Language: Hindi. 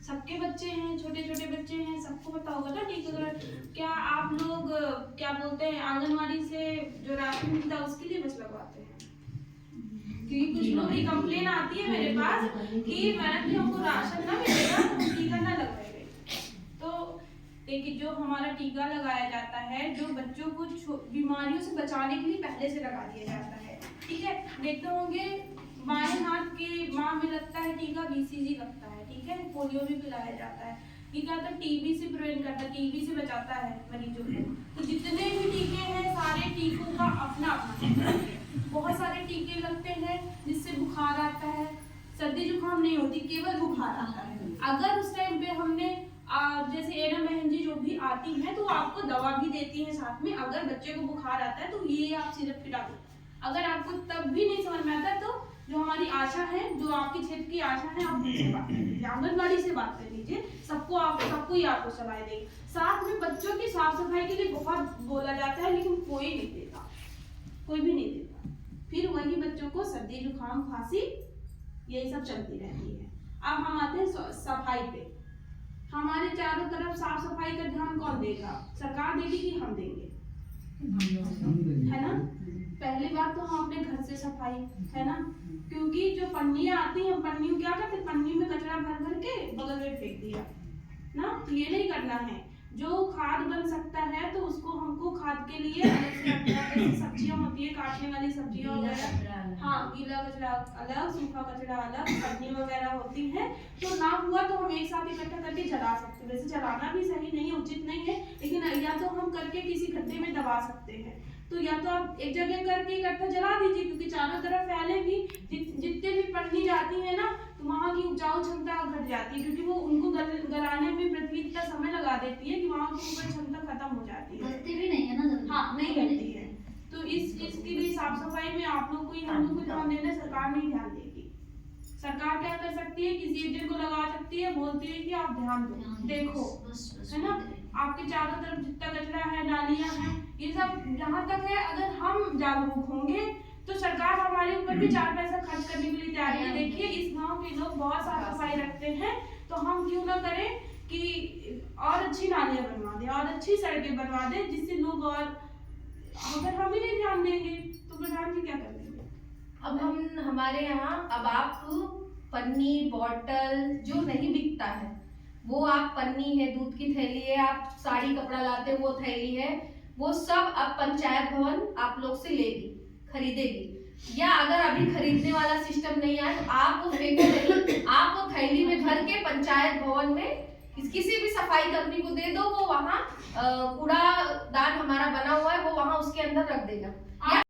सबके बच्चे हैं, छोटे छोटे बच्चे हैं, सबको पता होगा ना टीकाकरण। क्या आप लोग क्या बोलते हैं आंगनवाड़ी से जो राशन मिलता है उसके लिए बस लगवाते हैं? क्योंकि कुछ लोग की कंप्लेन आती है मेरे पास कि मैडम जी हमको राशन ना मिलेगा तो हम टीका ना लगवाएंगे। तो देखिए जो हमारा टीका लगाया जाता है जो बच्चों को बीमारियों से बचाने के लिए पहले से लगा दिया जाता है, ठीक है। देखते होंगे बाएं हाथ के माँ में लगता है टीका, BCG लगता है, ठीक है। पोलियो भी पिलाया जाता है। ये क्या होता है, टीबी से प्रिवेंट करता है, टीबी से बचाता है मरीजों को। तो जितने भी टीके हैं सारे टीकों का अपना अपना है। बहुत सारे टीके लगते हैं जिससे बुखार आता है, सर्दी जुकाम नहीं होती, केवल बुखार आता है। अगर उस टाइम पे हमने जैसे एनम बहन जी जो भी आती हैं तो आपको दवा भी देती हैं साथ में। अगर बच्चे को बुखार आता है तो ये आप सिरप खिला दो। अगर आपको तब भी नहीं समझ में आता तो जो हमारी आशा है, जो आपके क्षेत्र की आशा है, आप उनसे बात कर लीजिए, आंगनबाड़ी से बात कर लीजिए। सबको ही आपको सलाह देगी। साथ में बच्चों की साफ सफाई के लिए बहुत बोला जाता है लेकिन कोई नहीं देता, कोई भी नहीं देता। फिर वही बच्चों को सर्दी जुकाम खांसी यही सब चलती रहती है। अब हम आते हैं सफाई पे। हमारे चारों तरफ साफ सफाई का ध्यान कौन देगा? सरकार देगी कि हम देंगे? है ना। पहली बात तो हम अपने घर से सफाई, है ना। क्योंकि जो पन्नियां आती हैं, पन्नियों क्या करते हैं, पन्नी में कचरा भर भर के बगल में फेंक दिया ना, तो ये नहीं करना है। जो खाद बन सकता है तो उसको हमको खाद के लिए अलग से रखना है। जैसे सब्जियां होती है, काटने वाली सब्जियां वगैरह, हाँ, गीला कचरा अलग, सूखा कचरा अलग, पन्नी वगैरह होती है। तो ना हुआ तो हम एक साथ इकट्ठा करके जला सकते हैं। वैसे जलाना भी सही नहीं है, उचित नहीं है, लेकिन या तो हम करके किसी गड्ढे में दबा सकते हैं। तो या तो आप एक जगह करके इकट्ठा जला दीजिए, क्योंकि चारों तरफ फैलेगी। जितने भी पन्नी जाती है ना तो वहाँ की उपजाऊ क्षमता घट जाती है, क्योंकि वो उनको गलाने में पृथ्वी इतना समय लगा देती है कि वहाँ की उपज क्षमता खत्म हो जाती है। गलती भी नहीं है ना, हाँ, नहीं लगती है। तो इसके लिए साफ सफाई में आप लोग को, हम लोग को ध्यान देना, सरकार नहीं ध्यान देगी। सरकार क्या कर सकती है, किसी एक जन को लगा सकती है, बोलती है कि आप ध्यान दो, देखो, है ना। आपके चारों तरफ जितना कचरा है, नालियां हैं, ये सब जहाँ तक है, अगर हम जागरूक होंगे तो सरकार हमारे ऊपर भी 4 पैसा खर्च करने के लिए तैयार है। देखिए इस गांव के लोग बहुत साफ सफाई रखते हैं, तो हम क्यों ना करें कि और अच्छी नालियां बनवा दें और अच्छी सड़कें बनवा दें, जिससे लोग, और अगर हम ही नहीं ध्यान देंगे तो प्रधान जी क्या कर देंगे। अब हमारे यहाँ अब आप पन्नी बॉटल जो नहीं बिकता है वो, आप पन्नी है, दूध की थैली है, आप साड़ी कपड़ा लाते वो थैली है, वो सब अब पंचायत भवन आप लोग से लेगी, खरीदेगी। या अगर अभी खरीदने वाला सिस्टम नहीं आया तो आप वो फेंको नहीं, आप वो थैली में भर के पंचायत भवन में किसी भी सफाई कर्मी को दे दो, वो वहाँ कूड़ादान हमारा बना हुआ है, वो वहाँ उसके अंदर रख देगा।